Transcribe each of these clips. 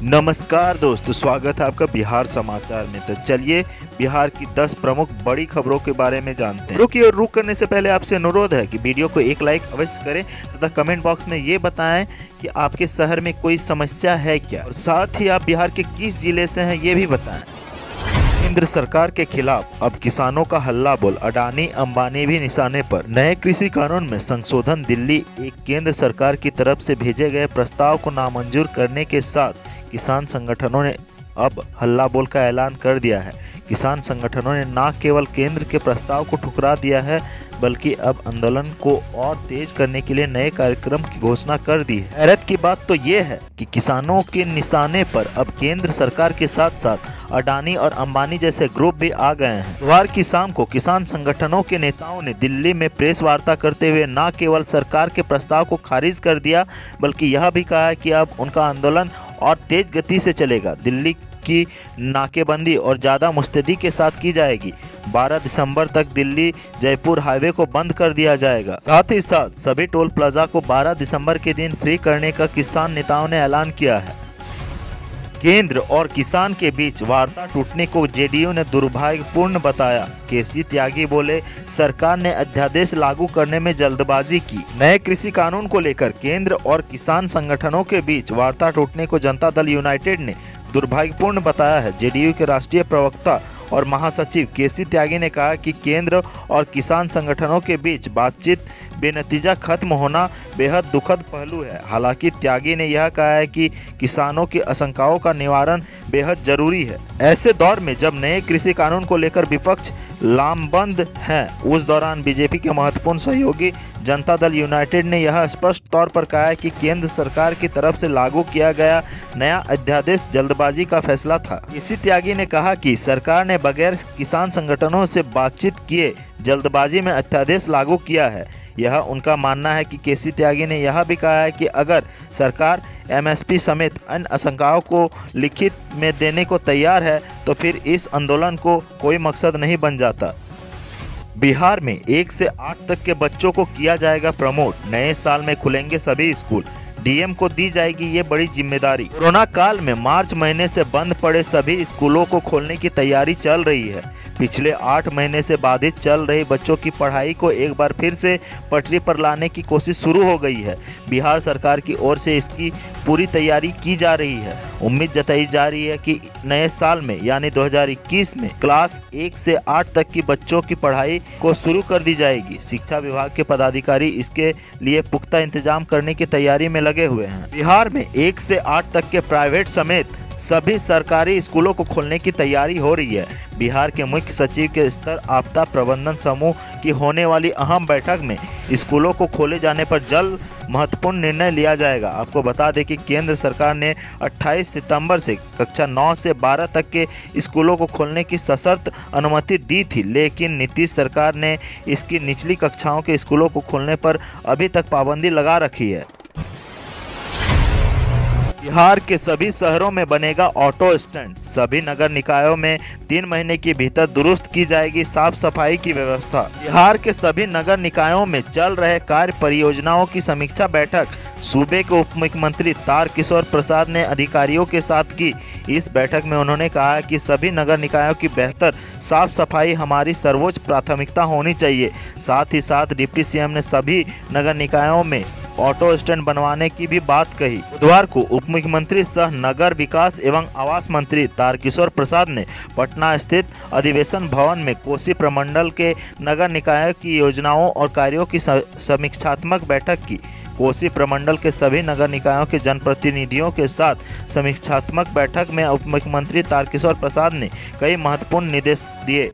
नमस्कार दोस्तों, स्वागत है आपका बिहार समाचार में। तो चलिए बिहार की 10 प्रमुख बड़ी खबरों के बारे में जानते हैं। रुकिए और रुक करने से पहले आपसे अनुरोध है कि वीडियो को एक लाइक अवश्य करें तथा कमेंट बॉक्स में ये बताएं कि आपके शहर में कोई समस्या है क्या, और साथ ही आप बिहार के किस जिले से हैं ये भी बताएं। केंद्र सरकार के खिलाफ अब किसानों का हल्ला बोल, अडानी अंबानी भी निशाने पर। नए कृषि कानून में संशोधन दिल्ली एक केंद्र सरकार की तरफ से भेजे गए प्रस्ताव को नामंजूर करने के साथ किसान संगठनों ने अब हल्ला बोल का ऐलान कर दिया है। किसान संगठनों ने न केवल केंद्र के प्रस्ताव को ठुकरा दिया है बल्कि अब आंदोलन को और तेज करने के लिए नए कार्यक्रम की घोषणा कर दी है। हैरत की बात तो ये है कि किसानों के निशाने पर अब केंद्र सरकार के साथ साथ अडानी और अंबानी जैसे ग्रुप भी आ गए हैं। बुधवार की शाम को किसान संगठनों के नेताओं ने दिल्ली में प्रेस वार्ता करते हुए न केवल सरकार के प्रस्ताव को खारिज कर दिया बल्कि यह भी कहा है कि अब उनका आंदोलन और तेज गति से चलेगा। दिल्ली की नाकेबंदी और ज़्यादा मुस्तैदी के साथ की जाएगी। 12 दिसंबर तक दिल्ली जयपुर हाईवे को बंद कर दिया जाएगा। साथ ही साथ सभी टोल प्लाजा को 12 दिसंबर के दिन फ्री करने का किसान नेताओं ने ऐलान किया है। केंद्र और किसान के बीच वार्ता टूटने को जेडीयू ने दुर्भाग्यपूर्ण बताया। केसी त्यागी बोले, सरकार ने अध्यादेश लागू करने में जल्दबाजी की। नए कृषि कानून को लेकर केंद्र और किसान संगठनों के बीच वार्ता टूटने को जनता दल यूनाइटेड ने दुर्भाग्यपूर्ण बताया है। जेडीयू के राष्ट्रीय प्रवक्ता और महासचिव केसी त्यागी ने कहा कि केंद्र और किसान संगठनों के बीच बातचीत बेनतीजा खत्म होना बेहद दुखद पहलू है। हालांकि त्यागी ने यह कहा है कि किसानों की आशंकाओं का निवारण बेहद जरूरी है। ऐसे दौर में जब नए कृषि कानून को लेकर विपक्ष लामबंद है, उस दौरान बीजेपी के महत्वपूर्ण सहयोगी जनता दल यूनाइटेड ने यह स्पष्ट तौर पर कहा है कि केंद्र सरकार की तरफ से लागू किया गया नया अध्यादेश जल्दबाजी का फैसला था। केसी त्यागी ने कहा कि सरकार ने बगैर किसान संगठनों से बातचीत किए जल्दबाजी में अध्यादेश लागू किया है। यह उनका मानना है कि केसी त्यागी ने यह भी कहा है कि अगर सरकार एमएसपी समेत अन्य आशंकाओं को लिखित में देने को तैयार है तो फिर इस आंदोलन को कोई मकसद नहीं बन जाता। बिहार में 1 से 8 तक के बच्चों को किया जाएगा प्रमोट। नए साल में खुलेंगे सभी स्कूल, डीएम को दी जाएगी ये बड़ी जिम्मेदारी। कोरोना काल में मार्च महीने से बंद पड़े सभी स्कूलों को खोलने की तैयारी चल रही है। पिछले 8 महीने से बाधित चल रही बच्चों की पढ़ाई को एक बार फिर से पटरी पर लाने की कोशिश शुरू हो गई है। बिहार सरकार की ओर से इसकी पूरी तैयारी की जा रही है। उम्मीद जताई जा रही है कि नए साल में यानी 2021 में क्लास 1 से 8 तक की बच्चों की पढ़ाई को शुरू कर दी जाएगी। शिक्षा विभाग के पदाधिकारी इसके लिए पुख्ता इंतजाम करने की तैयारी में लगे हुए हैं। बिहार में 1 से 8 तक के प्राइवेट समेत सभी सरकारी स्कूलों को खोलने की तैयारी हो रही है। बिहार के मुख्य सचिव के स्तर आपदा प्रबंधन समूह की होने वाली अहम बैठक में स्कूलों को खोले जाने पर जल्द महत्वपूर्ण निर्णय लिया जाएगा। आपको बता दें कि केंद्र सरकार ने 28 सितंबर से कक्षा 9 से 12 तक के स्कूलों को खोलने की सशर्त अनुमति दी थी, लेकिन नीतीश सरकार ने इसकी निचली कक्षाओं के स्कूलों को खोलने पर अभी तक पाबंदी लगा रखी है। बिहार के सभी शहरों में बनेगा ऑटो स्टैंड। सभी नगर निकायों में 3 महीने के भीतर दुरुस्त की जाएगी साफ सफाई की व्यवस्था। बिहार के सभी नगर निकायों में चल रहे कार्य परियोजनाओं की समीक्षा बैठक सूबे के उप मुख्यमंत्री तारकिशोर प्रसाद ने अधिकारियों के साथ की। इस बैठक में उन्होंने कहा कि सभी नगर निकायों की बेहतर साफ सफाई हमारी सर्वोच्च प्राथमिकता होनी चाहिए। साथ ही साथ डिप्टी सीएम ने सभी नगर निकायों में ऑटो स्टैंड बनवाने की भी बात कही। बुधवार को उप मुख्यमंत्री सह नगर विकास एवं आवास मंत्री तारकिशोर प्रसाद ने पटना स्थित अधिवेशन भवन में कोसी प्रमंडल के नगर निकाय की योजनाओं और कार्यों की समीक्षात्मक बैठक की। कोसी प्रमंडल के सभी नगर निकायों के जनप्रतिनिधियों के साथ समीक्षात्मक बैठक में उप मुख्यमंत्री तारकिशोर प्रसाद ने कई महत्वपूर्ण निर्देश दिए।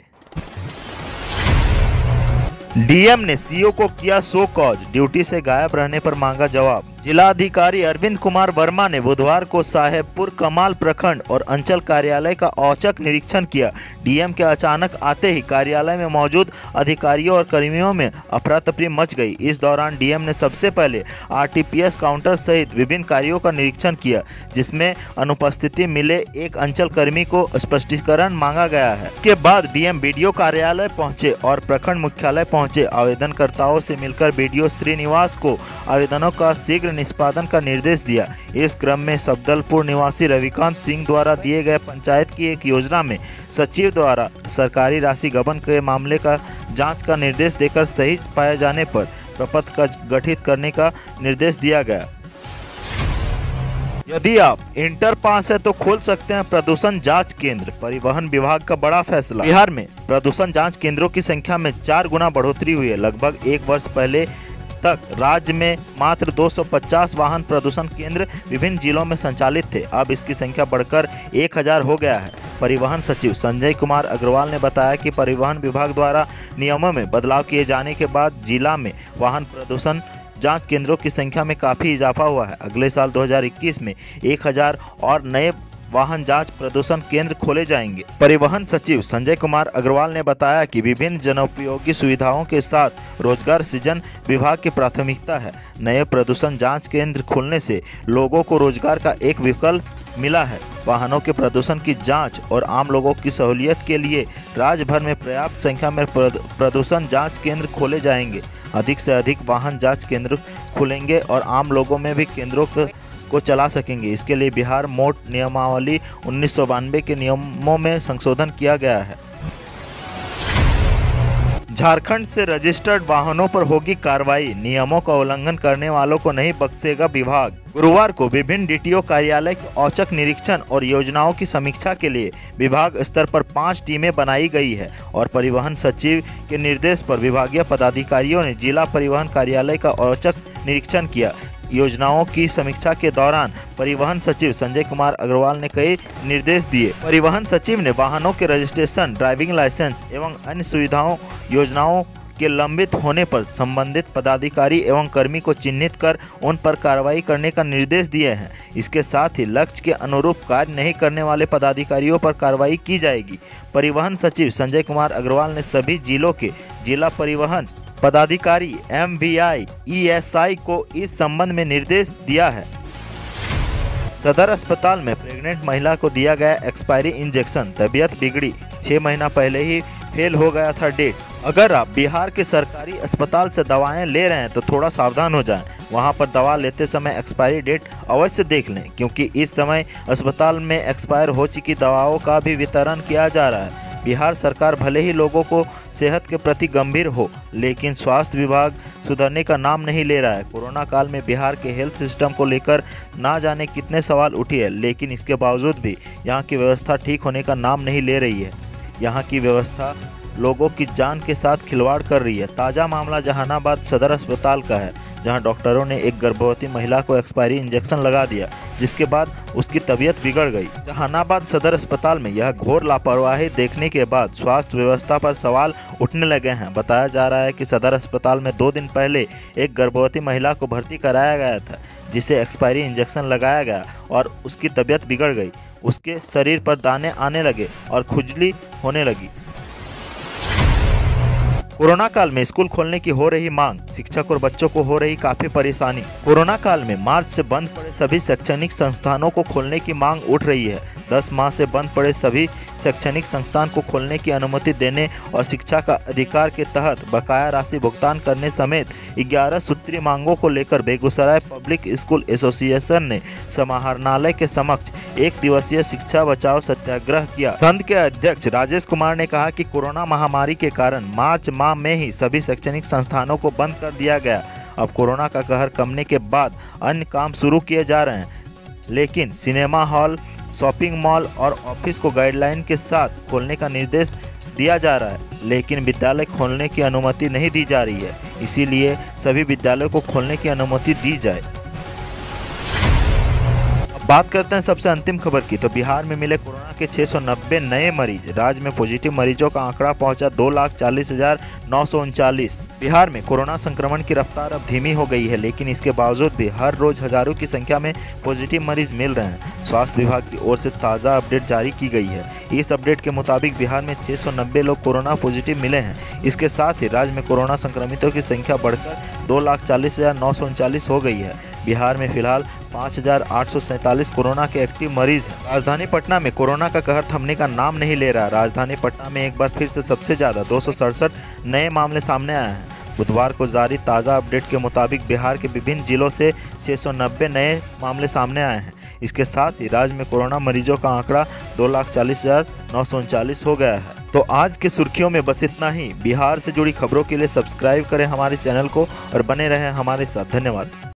डीएम ने सीओ को किया शो कॉज, ड्यूटी से गायब रहने पर मांगा जवाब। जिलाधिकारी अरविंद कुमार वर्मा ने बुधवार को साहेबपुर कमाल प्रखंड और अंचल कार्यालय का औचक निरीक्षण किया। डीएम के अचानक आते ही कार्यालय में मौजूद अधिकारियों और कर्मियों में अफरा तफरी मच गई। इस दौरान डीएम ने सबसे पहले आरटीपीएस काउंटर सहित विभिन्न कार्यों का निरीक्षण किया, जिसमें अनुपस्थिति मिले एक अंचल कर्मी को स्पष्टीकरण मांगा गया है। इसके बाद डीएम बीडीओ कार्यालय पहुंचे और प्रखंड मुख्यालय पहुंचे। आवेदनकर्ताओं से मिलकर बीडीओ श्रीनिवास को आवेदनों का शीघ्र निष्पादन का निर्देश दिया। इस क्रम में सफदलपुर निवासी रविकांत सिंह द्वारा दिए गए पंचायत की एक योजना में सचिव द्वारा सरकारी राशि गबन के मामले का जांच का निर्देश देकर सही पाए जाने पर प्रपत्र का गठित करने का निर्देश दिया गया। यदि आप इंटर पास है तो खोल सकते हैं प्रदूषण जांच केंद्र। परिवहन विभाग का बड़ा फैसला। बिहार में प्रदूषण जांच केंद्रों की संख्या में 4 गुना बढ़ोतरी हुई है। लगभग 1 वर्ष पहले तक राज्य में मात्र 250 वाहन प्रदूषण केंद्र विभिन्न जिलों में संचालित थे। अब इसकी संख्या बढ़कर 1000 हो गया है। परिवहन सचिव संजय कुमार अग्रवाल ने बताया कि परिवहन विभाग द्वारा नियमों में बदलाव किए जाने के बाद जिला में वाहन प्रदूषण जांच केंद्रों की संख्या में काफ़ी इजाफा हुआ है। अगले साल 2021 में 1000 और नए वाहन जांच प्रदूषण केंद्र खोले जाएंगे। परिवहन सचिव संजय कुमार अग्रवाल ने बताया कि विभिन्न जनोपयोगी सुविधाओं के साथ रोजगार सृजन विभाग की प्राथमिकता है। नए प्रदूषण जांच केंद्र खोलने से लोगों को रोजगार का एक विकल्प मिला है। वाहनों के प्रदूषण की जांच और आम लोगों की सहूलियत के लिए राज्य भर में पर्याप्त संख्या में प्रदूषण जांच केंद्र खोले जाएंगे। अधिक से अधिक वाहन जांच केंद्र खुलेंगे और आम लोगों में भी केंद्रों को चला सकेंगे। इसके लिए बिहार मोटर नियमावली 1992 के नियमों में संशोधन किया गया है। झारखंड से रजिस्टर्ड वाहनों पर होगी कार्रवाई। नियमों का उल्लंघन करने वालों को नहीं बख्शेगा विभाग। गुरुवार को विभिन्न डीटीओ कार्यालय के औचक निरीक्षण और योजनाओं की समीक्षा के लिए विभाग स्तर पर 5 टीमें बनाई गई है और परिवहन सचिव के निर्देश पर विभागीय पदाधिकारियों ने जिला परिवहन कार्यालय का औचक निरीक्षण किया। योजनाओं की समीक्षा के दौरान परिवहन सचिव संजय कुमार अग्रवाल ने कई निर्देश दिए। परिवहन सचिव ने वाहनों के रजिस्ट्रेशन, ड्राइविंग लाइसेंस एवं अन्य सुविधाओं योजनाओं के लंबित होने पर संबंधित पदाधिकारी एवं कर्मी को चिन्हित कर उन पर कार्रवाई करने का निर्देश दिए हैं। इसके साथ ही लक्ष्य के अनुरूप कार्य नहीं करने वाले पदाधिकारियों पर कार्रवाई की जाएगी। परिवहन सचिव संजय कुमार अग्रवाल ने सभी जिलों के जिला परिवहन पदाधिकारी MVI ESI को इस संबंध में निर्देश दिया है। सदर अस्पताल में प्रेग्नेंट महिला को दिया गया एक्सपायरी इंजेक्शन, तबीयत बिगड़ी। 6 महीना पहले ही फेल हो गया था डेट। अगर आप बिहार के सरकारी अस्पताल से दवाएं ले रहे हैं तो थोड़ा सावधान हो जाएं। वहां पर दवा लेते समय एक्सपायरी डेट अवश्य देख लें, क्योंकि इस समय अस्पताल में एक्सपायर हो चुकी दवाओं का भी वितरण किया जा रहा है। बिहार सरकार भले ही लोगों को सेहत के प्रति गंभीर हो, लेकिन स्वास्थ्य विभाग सुधरने का नाम नहीं ले रहा है। कोरोना काल में बिहार के हेल्थ सिस्टम को लेकर ना जाने कितने सवाल उठे हैं, लेकिन इसके बावजूद भी यहाँ की व्यवस्था ठीक होने का नाम नहीं ले रही है। यहाँ की व्यवस्था लोगों की जान के साथ खिलवाड़ कर रही है। ताज़ा मामला जहानाबाद सदर अस्पताल का है, जहां डॉक्टरों ने एक गर्भवती महिला को एक्सपायरी इंजेक्शन लगा दिया, जिसके बाद उसकी तबीयत बिगड़ गई। जहानाबाद सदर अस्पताल में यह घोर लापरवाही देखने के बाद स्वास्थ्य व्यवस्था पर सवाल उठने लगे हैं। बताया जा रहा है कि सदर अस्पताल में 2 दिन पहले एक गर्भवती महिला को भर्ती कराया गया था, जिसे एक्सपायरी इंजेक्शन लगाया गया और उसकी तबीयत बिगड़ गई। उसके शरीर पर दाने आने लगे और खुजली होने लगी। कोरोना काल में स्कूल खोलने की हो रही मांग, शिक्षक और बच्चों को हो रही काफी परेशानी। कोरोना काल में मार्च से बंद पड़े सभी शैक्षणिक संस्थानों को खोलने की मांग उठ रही है। 10 माह से बंद पड़े सभी शैक्षणिक संस्थान को खोलने की अनुमति देने और शिक्षा का अधिकार के तहत बकाया राशि भुगतान करने समेत 11 सूत्रीय मांगों को लेकर बेगूसराय पब्लिक स्कूल एसोसिएशन ने समाहरणालय के समक्ष 1 दिवसीय शिक्षा बचाओ सत्याग्रह किया। संघ के अध्यक्ष राजेश कुमार ने कहा कि कोरोना महामारी के कारण मार्च माह में ही सभी शैक्षणिक संस्थानों को बंद कर दिया गया। अब कोरोना का कहर कमने के बाद अन्य काम शुरू किए जा रहे हैं, लेकिन सिनेमा हॉल, शॉपिंग मॉल और ऑफिस को गाइडलाइन के साथ खोलने का निर्देश दिया जा रहा है, लेकिन विद्यालय खोलने की अनुमति नहीं दी जा रही है। इसीलिए सभी विद्यालयों को खोलने की अनुमति दी जाए। बात करते हैं सबसे अंतिम खबर की, तो बिहार में मिले कोरोना के 690 नए मरीज। राज्य में पॉजिटिव मरीजों का आंकड़ा पहुंचा 2,40,939। बिहार में कोरोना संक्रमण की रफ्तार अब धीमी हो गई है, लेकिन इसके बावजूद भी हर रोज हजारों की संख्या में पॉजिटिव मरीज मिल रहे हैं। स्वास्थ्य विभाग की ओर से ताज़ा अपडेट जारी की गई है। इस अपडेट के मुताबिक बिहार में 690 लोग कोरोना पॉजिटिव मिले हैं। इसके साथ ही राज्य में कोरोना संक्रमितों की संख्या बढ़कर 2,40,939 हो गई है। बिहार में फिलहाल 5,847 कोरोना के एक्टिव मरीज हैं। राजधानी पटना में कोरोना का कहर थमने का नाम नहीं ले रहा। राजधानी पटना में एक बार फिर से सबसे ज़्यादा 267 नए मामले सामने आए हैं। बुधवार को जारी ताज़ा अपडेट के मुताबिक बिहार के विभिन्न जिलों से 690 नए मामले सामने आए हैं। इसके साथ ही राज्य में कोरोना मरीजों का आंकड़ा 2,40,939 हो गया है। तो आज के सुर्खियों में बस इतना ही। बिहार से जुड़ी खबरों के लिए सब्सक्राइब करें हमारे चैनल को और बने रहें हमारे साथ। धन्यवाद।